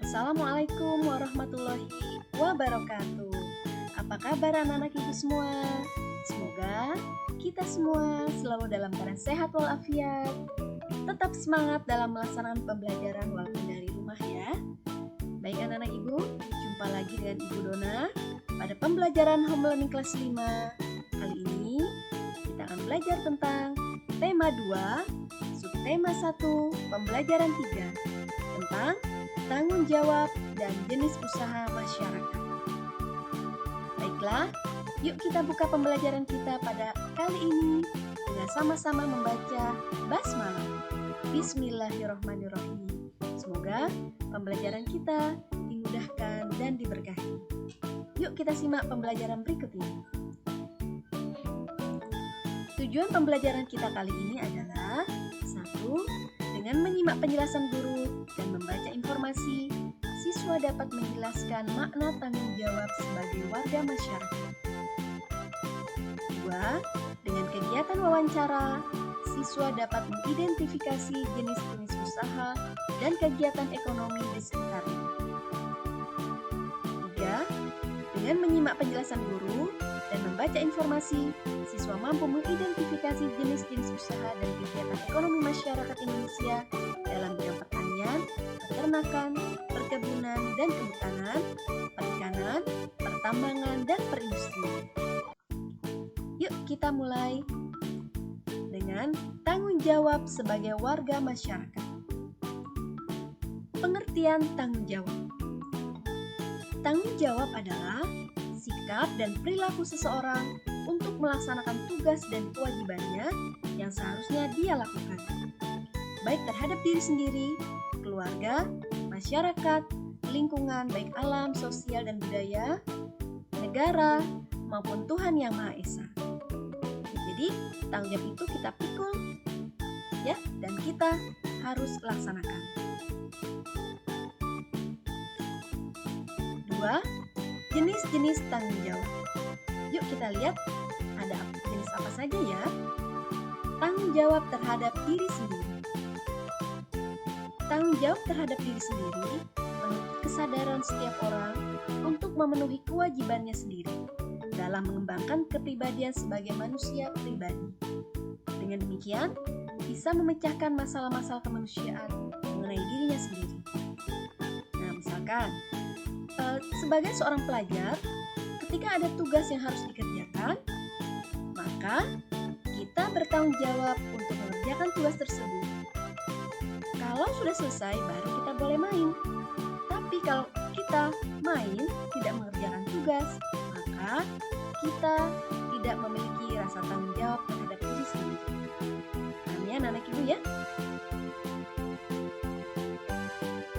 Assalamualaikum warahmatullahi wabarakatuh. Apa kabar anak-anak ibu semua? Semoga kita semua selalu dalam keadaan sehat walafiat. Tetap semangat dalam melaksanakan pembelajaran walaupun dari rumah ya. Baik anak-anak ibu, jumpa lagi dengan Ibu Dona pada pembelajaran home learning kelas 5. Kali ini kita akan belajar tentang tema 2, subtema 1, pembelajaran 3 tentang tanggung jawab dan jenis usaha masyarakat. Baiklah, yuk kita buka pembelajaran kita pada kali ini dengan sama-sama membaca basmalah. Bismillahirrahmanirrahim. Semoga pembelajaran kita dimudahkan dan diberkahi. Yuk kita simak pembelajaran berikut ini. Tujuan pembelajaran kita kali ini adalah 1. Dengan menyimak penjelasan guru dan membaca informasi, siswa dapat menjelaskan makna tanggung jawab sebagai warga masyarakat. 2. Dengan kegiatan wawancara, siswa dapat mengidentifikasi jenis-jenis usaha dan kegiatan ekonomi di sekitarnya. 3. Dengan menyimak penjelasan guru dan membaca informasi, siswa mampu mengidentifikasi jenis-jenis usaha dan kegiatan ekonomi masyarakat Indonesia dalam bidang pertanian, peternakan, perkebunan dan kehutanan, perikanan, pertambangan, dan perindustrian. Yuk kita mulai dengan tanggung jawab sebagai warga masyarakat. Pengertian tanggung jawab. Tanggung jawab adalah sikap dan perilaku seseorang untuk melaksanakan tugas dan kewajibannya yang seharusnya dia lakukan, baik terhadap diri sendiri, keluarga, masyarakat, lingkungan baik alam, sosial dan budaya, negara, maupun Tuhan Yang Maha Esa. Jadi, tanggung jawab itu kita pikul ya, dan kita harus laksanakan. 2. Jenis-jenis tanggung jawab. Yuk kita lihat ada jenis apa saja ya. Tanggung jawab terhadap diri sendiri. Tanggung jawab terhadap diri sendiri menuntut kesadaran setiap orang untuk memenuhi kewajibannya sendiri dalam mengembangkan kepribadian sebagai manusia pribadi. Dengan demikian, bisa memecahkan masalah-masalah kemanusiaan mengenai dirinya sendiri. Nah, misalkan sebagai seorang pelajar, ketika ada tugas yang harus dikerjakan, maka kita bertanggung jawab untuk mengerjakan tugas tersebut. Kalau sudah selesai, baru kita boleh main. Tapi kalau kita main tidak mengerjakan tugas, maka kita tidak memiliki rasa tanggung jawab terhadap diri sendiri. Paham ya anak ibu ya?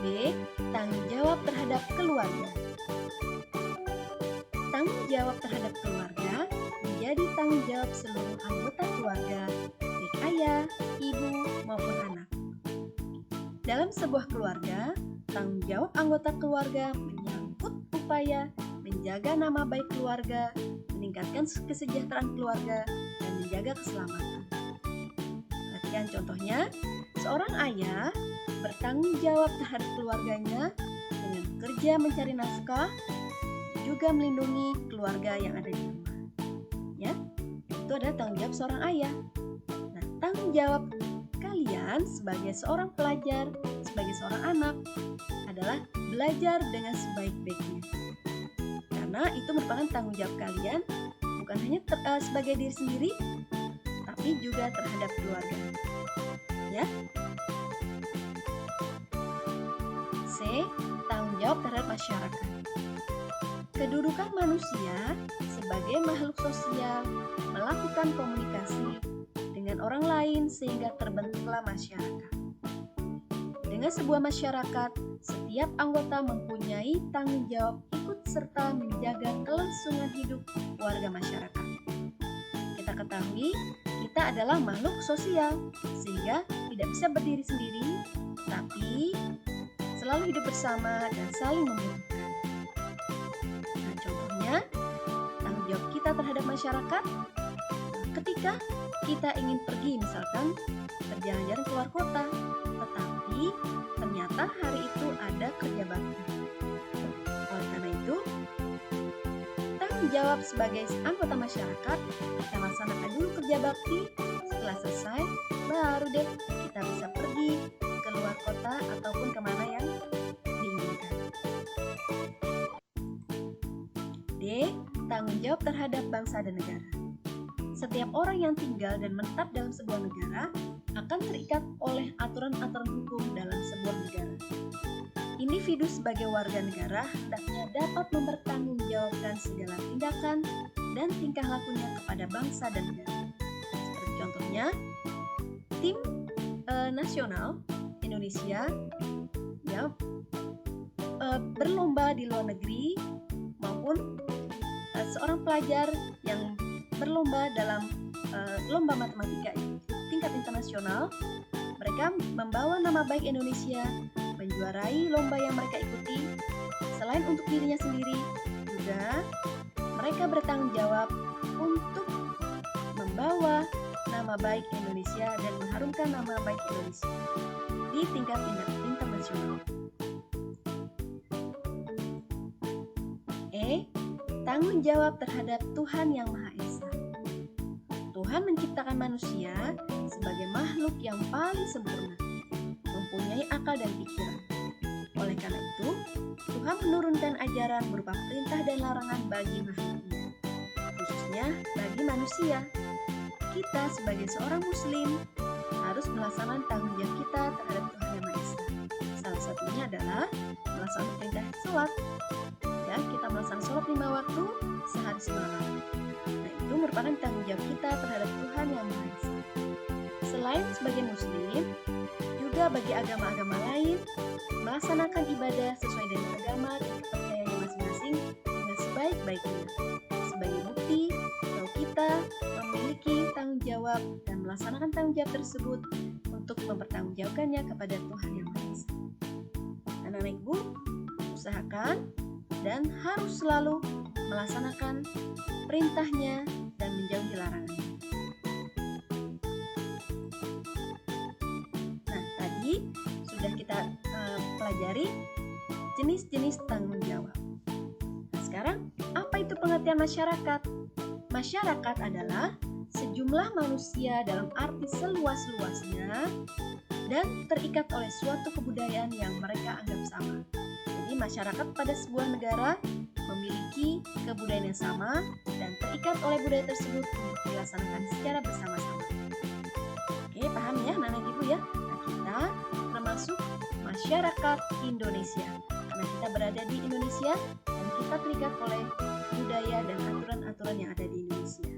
B. Tanggung jawab terhadap keluarga. Tanggung jawab terhadap keluarga menjadi tanggung jawab seluruh anggota keluarga, baik ayah, ibu, maupun anak. Dalam sebuah keluarga, tanggung jawab anggota keluarga menyangkut upaya menjaga nama baik keluarga, meningkatkan kesejahteraan keluarga, dan menjaga keselamatan. Perhatikan contohnya, seorang ayah bertanggung jawab terhadap keluarganya dengan bekerja mencari nafkah, juga melindungi keluarga yang ada di rumah. Ya, itu adalah tanggung jawab seorang ayah. Nah, tanggung jawab kalian sebagai seorang pelajar, sebagai seorang anak adalah belajar dengan sebaik-baiknya. Karena itu merupakan tanggung jawab kalian bukan hanya sebagai diri sendiri, tapi juga terhadap keluarga. Ya. C. Tanggung jawab terhadap masyarakat. Kedudukan manusia sebagai makhluk sosial melakukan komunikasi dengan orang lain sehingga terbentuklah masyarakat. Dengan sebuah masyarakat, setiap anggota mempunyai tanggung jawab ikut serta menjaga kelangsungan hidup warga masyarakat. Kita ketahui, kita adalah makhluk sosial sehingga tidak bisa berdiri sendiri, tapi selalu hidup bersama dan saling membutuhkan. Tanggung jawab kita terhadap masyarakat ketika kita ingin pergi misalkan berjalan-jalan keluar kota, tetapi ternyata serta hari itu ada kerja bakti. Oleh karena itu, tanggung jawab sebagai anggota masyarakat, kita laksanakan dulu kerja bakti. Setelah selesai, baru deh kita bisa pergi keluar kota ataupun kemana yang diinginkan. D. Tanggung jawab terhadap bangsa dan negara. Setiap orang yang tinggal dan menetap dalam sebuah negara akan terikat oleh aturan-aturan hukum dalam sebuah negara. Individu sebagai warga negara hendaknya dapat mempertanggungjawabkan segala tindakan dan tingkah lakunya kepada bangsa dan negara. Seperti contohnya, tim nasional Indonesia ya berlomba di luar negeri maupun seorang pelajar yang berlomba dalam lomba matematika tingkat internasional, mereka membawa nama baik Indonesia, menjuarai lomba yang mereka ikuti. Selain untuk dirinya sendiri, juga mereka bertanggung jawab untuk membawa nama baik Indonesia dan mengharumkan nama baik Indonesia di tingkat internasional. E. Tanggung jawab terhadap Tuhan Yang Maha Esa. Tuhan menciptakan manusia sebagai makhluk yang paling sempurna, mempunyai akal dan pikiran. Oleh karena itu, Tuhan menurunkan ajaran berupa perintah dan larangan bagi makhluknya, khususnya bagi manusia. Kita sebagai seorang muslim harus melaksanakan tanggung jawab kita terhadap Tuhan Yang Maha Esa. Salah satunya adalah melaksanakan perintah sholat. Ya, kita melaksanakan sholat 5 waktu sehari semalam. Nah, itu merupakan tanggung jawab kita terhadap Tuhan Yang Maha Esa. Selain sebagai muslim, juga bagi agama-agama lain melaksanakan ibadah sesuai dengan agama dan kepercayaannya masing-masing dengan sebaik-baiknya. Sebagai bukti bahwa kita memiliki tanggung jawab dan melaksanakan tanggung jawab tersebut untuk mempertanggungjawabkannya kepada Tuhan Yang Maha Esa. Anak-anak Ibu, usahakan dan harus selalu melaksanakan perintahnya dan menjauhi larangannya. Nah, tadi sudah kita pelajari jenis-jenis tanggung jawab. Nah, sekarang apa itu pengertian masyarakat? Masyarakat adalah sejumlah manusia dalam arti seluas-luasnya dan terikat oleh suatu kebudayaan yang mereka anggap sama. Jadi masyarakat pada sebuah negara memiliki kebudayaan yang sama dan terikat oleh budaya tersebut untuk dilaksanakan secara bersama-sama. Oke, paham ya anak-anak Ibu ya? Nah, kita termasuk masyarakat Indonesia. Karena kita berada di Indonesia dan kita terikat oleh budaya dan aturan-aturan yang ada di Indonesia.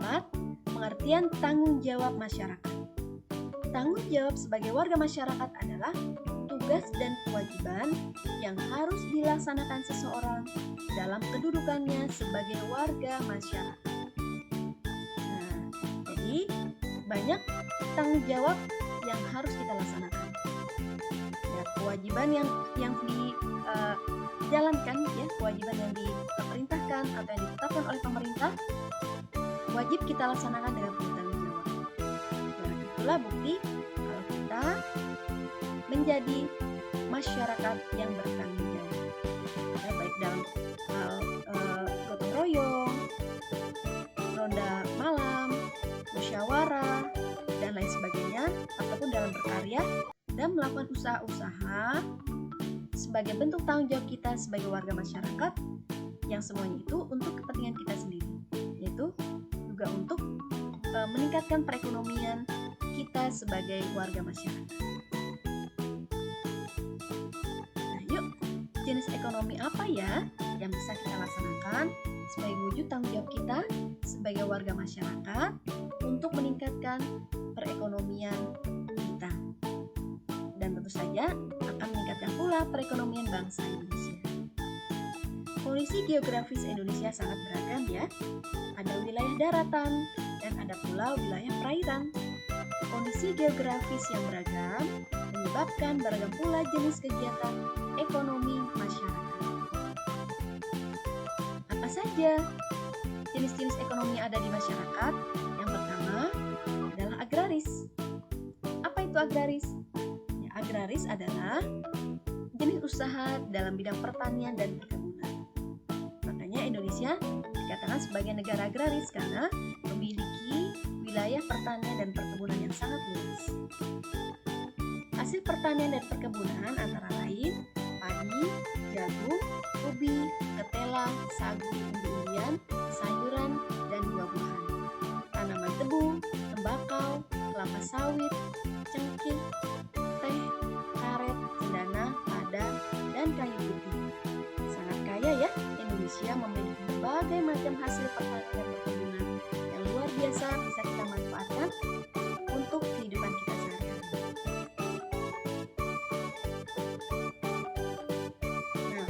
4. Pengertian tanggung jawab masyarakat. Tanggung jawab sebagai warga masyarakat adalah tugas dan kewajiban yang harus dilaksanakan seseorang dalam kedudukannya sebagai warga masyarakat. Nah, jadi banyak tanggung jawab yang harus kita laksanakan. Ya, kewajiban yang dijalankan, ya, kewajiban yang diperintahkan atau yang ditetapkan oleh pemerintah wajib kita laksanakan dengan penuh tanggung jawab. Nah, itulah bukti kalau kita menjadi masyarakat yang bertanggung jawab, ya, baik dalam hal gotong royong, ronda malam, musyawarah, dan lain sebagainya, ataupun dalam berkarya dan melakukan usaha-usaha sebagai bentuk tanggung jawab kita sebagai warga masyarakat, yang semuanya itu untuk kepentingan kita sendiri, yaitu juga untuk meningkatkan perekonomian kita sebagai warga masyarakat. Jenis ekonomi apa ya yang bisa kita laksanakan sebagai wujud tanggung jawab kita sebagai warga masyarakat untuk meningkatkan perekonomian kita, dan tentu saja akan meningkatkan pula perekonomian bangsa Indonesia. Kondisi geografis Indonesia sangat beragam ya. Ada wilayah daratan dan ada pula wilayah perairan. Kondisi geografis yang beragam menyebabkan beragam pula jenis kegiatan ekonomi masyarakat. Apa saja jenis-jenis ekonomi yang ada di masyarakat? Yang pertama adalah agraris. Apa itu agraris? agraris adalah jenis usaha dalam bidang pertanian dan perkebunan. Makanya Indonesia dikatakan sebagai negara agraris karena memiliki wilayah pertanian dan perkebunan yang sangat luas. Hasil pertanian dan perkebunan antara lain padi, jagung, ubi, ketela, sagu, umbi-umbian, sayuran, dan buah-buahan. Tanaman tebu, tembakau, kelapa sawit, cengkeh, teh, karet, cendana, lada, dan kayu putih. Sangat kaya ya, Indonesia memiliki berbagai macam hasil pertanian dan perkebunan yang luar biasa bisa kita manfaatkan untuk kehidupan kita sehari-hari. Nah,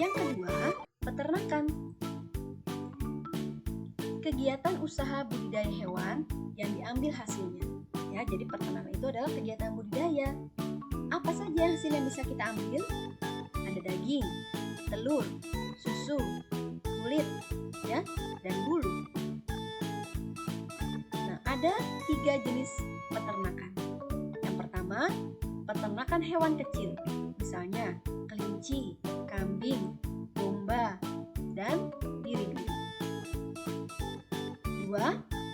yang kedua, peternakan. Kegiatan usaha budidaya hewan yang diambil hasilnya. Ya, jadi peternakan itu adalah kegiatan budidaya. Apa saja hasil yang bisa kita ambil? Ada daging, telur, susu, kulit, ya, dan bulu. Nah, ada 3 jenis peternakan. Yang pertama, peternakan hewan kecil, misalnya kelinci, kambing, domba, dan biri-biri. 2.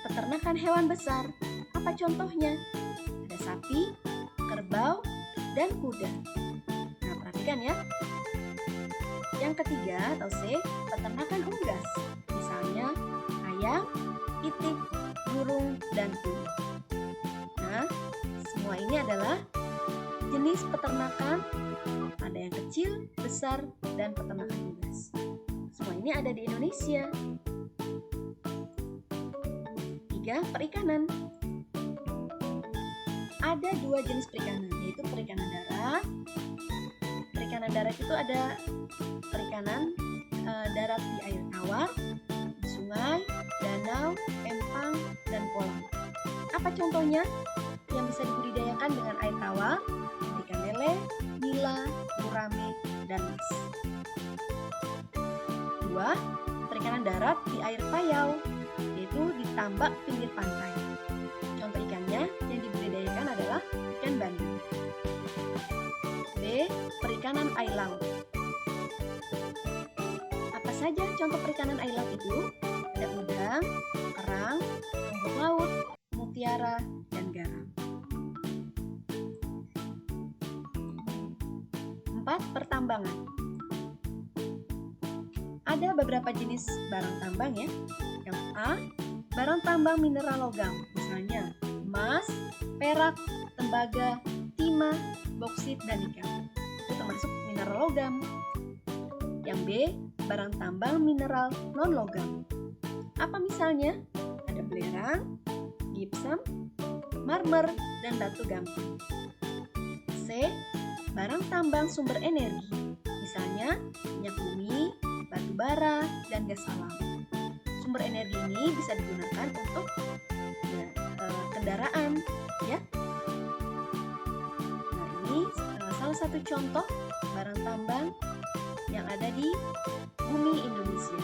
Peternakan hewan besar. Apa contohnya? Ada sapi, kerbau, dan kuda. Nah, perhatikan ya. Yang ketiga atau C, peternakan unggas. Misalnya ayam, itik, burung, dan kuda. Nah, semua ini adalah jenis peternakan. Ada yang kecil, besar, dan peternakan unggas. Semua ini ada di Indonesia. 3. Perikanan. Ada 2 jenis perikanan, yaitu perikanan darat. Perikanan darat itu ada perikanan darat di air tawar, di sungai, danau, empang, dan kolam. Apa contohnya yang bisa dibudidayakan dengan air tawar? Ikan lele, nila, gurame, dan mas. 2. Perikanan darat di air payau, yaitu di tambak pinggir pantai. Contoh ikannya yang dibudidayakan adalah ikan bandeng. B. Perikanan air laut. Apa saja contoh perikanan air laut itu? Ada udang, kerang, rumput laut, mutiara, dan garam. 4. Pertambangan. Ada beberapa jenis barang tambang ya. Yang A, barang tambang mineral logam, misalnya emas, perak, tembaga, timah, boksit, dan nikel. Itu termasuk mineral logam. Yang B, barang tambang mineral non-logam. Apa misalnya? Ada belerang, gypsum, marmer, dan batu gamping. C, barang tambang sumber energi, misalnya minyak bumi, batu bara, dan gas alam. Sumber energi ini bisa digunakan untuk kendaraan, ya. Nah, ini salah satu contoh barang tambang yang ada di bumi Indonesia.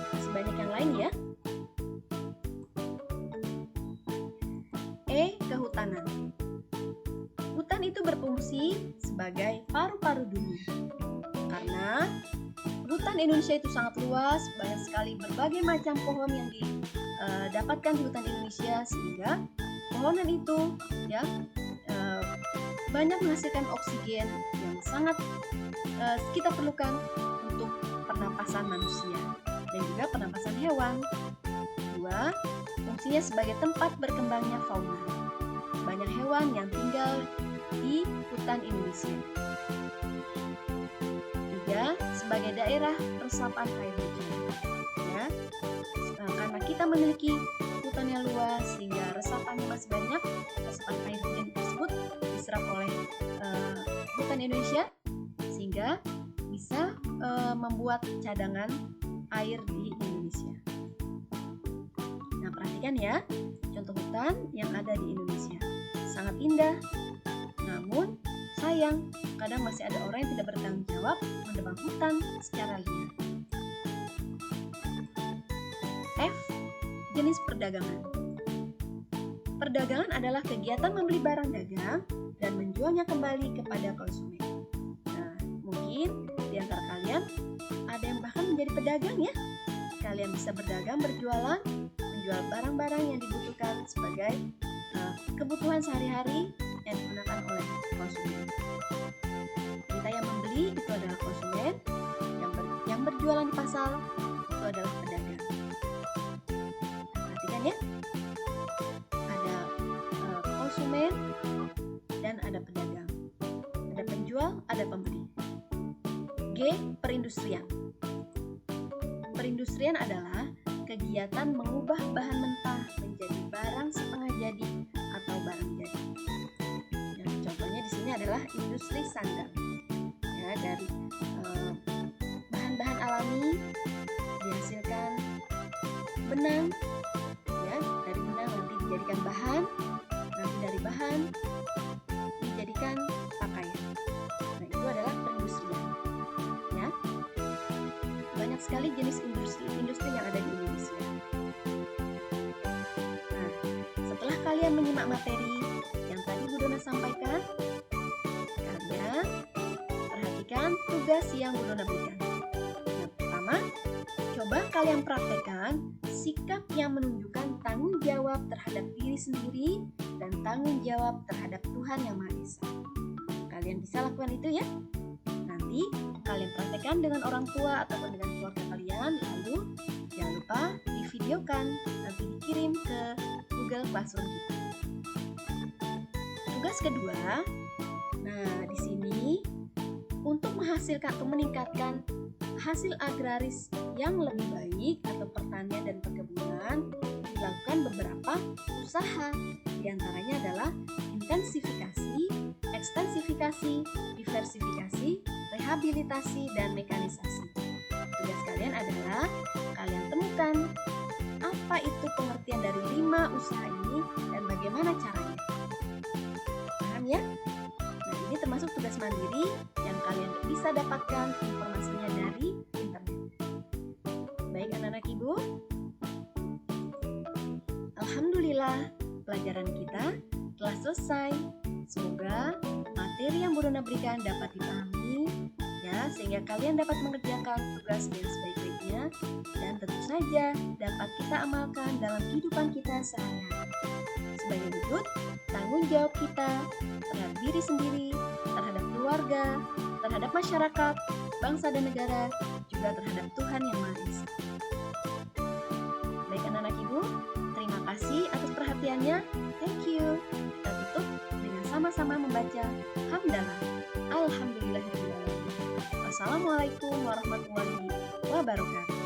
Masih banyak yang lain ya. E. Kehutanan. Hutan itu berfungsi sebagai paru-paru dunia. Karena hutan Indonesia itu sangat luas, banyak sekali berbagai macam pohon yang didapatkan di hutan Indonesia, sehingga pohonan itu ya banyak menghasilkan oksigen yang sangat kita perlukan untuk pernapasan manusia dan juga pernapasan hewan. 2. Fungsinya sebagai tempat berkembangnya fauna. Banyak hewan yang tinggal di hutan Indonesia. 3. Sebagai daerah resapan air hujan. Ya, karena kita memiliki hutan yang luas sehingga resapannya masih banyak, resapan air hujan tersebut diserap oleh hutan Indonesia sehingga bisa membuat cadangan air di Indonesia. Nah, perhatikan ya, contoh hutan yang ada di Indonesia. Sangat indah, namun sayang, kadang masih ada orang yang tidak bertanggung jawab menebang hutan secara liar. F. Jenis perdagangan. Perdagangan adalah kegiatan membeli barang dagang dan menjualnya kembali kepada konsumen. Nah, mungkin di antara kalian ada yang bahkan menjadi pedagang ya. Kalian bisa berdagang, berjualan, menjual barang-barang yang dibutuhkan sebagai kebutuhan sehari-hari yang digunakan oleh konsumen. Kita yang membeli itu adalah konsumen, yang berjualan di pasar itu adalah pedagang. Perhatikan ya, ada konsumen dan ada pedagang, ada penjual, ada pembeli. G. Perindustrian. Perindustrian adalah kegiatan mengubah bahan mentah menjadi barang setengah jadi atau barang jadi. Nah, contohnya di sini adalah industri sandang. Ya, dari bahan-bahan alami dihasilkan benang. Ya, dari benang nanti dijadikan bahan, nanti dari bahan dijadikan pakaian. Nah, itu adalah perindustrian. Ya, banyak sekali jenis industri yang ada di Indonesia. Nah, setelah kalian menyimak materi yang tadi Bu Dona sampaikan, kalian perhatikan tugas yang Bu Dona berikan. Yang pertama, coba kalian praktekkan sikap yang menunjukkan tanggung jawab terhadap diri sendiri dan tanggung jawab terhadap Tuhan Yang Maha Esa. Kalian bisa lakukan itu ya. Nanti kalian praktekkan dengan orang tua ataupun dengan keluarga kalian, lalu jangan lupa divideokan, nanti dikirim ke Google Classroom kita. Tugas kedua, nah di sini untuk menghasilkan atau meningkatkan hasil agraris yang lebih baik atau pertanian dan perkebunan, dilakukan beberapa usaha. Di antaranya adalah intensifikasi, ekstensifikasi, diversifikasi, rehabilitasi, dan mekanisasi. Tugas kalian adalah kalian temukan apa itu pengertian dari 5 usaha ini dan bagaimana caranya. Paham ya? Nah, ini termasuk tugas mandiri yang kalian bisa dapatkan informasinya dari internet. Baik anak-anak Ibu, alhamdulillah pelajaran kita telah selesai. Semoga materi yang Bu Dona berikan dapat dipahami ya, sehingga kalian dapat mengerjakan tugas dengan sebaik-baiknya dan tentu saja dapat kita amalkan dalam kehidupan kita sehari-hari. Sebagai wujud tanggung jawab kita terhadap diri sendiri, terhadap keluarga, terhadap masyarakat, bangsa dan negara, juga terhadap Tuhan Yang Maha Esa. Baik anak-anak Ibu, terima kasih atas perhatiannya. Thank you. Kita tutup dengan sama-sama membaca hamdalah. Alhamdulillahirrahmanirrahim. Wassalamualaikum warahmatullahi wabarakatuh.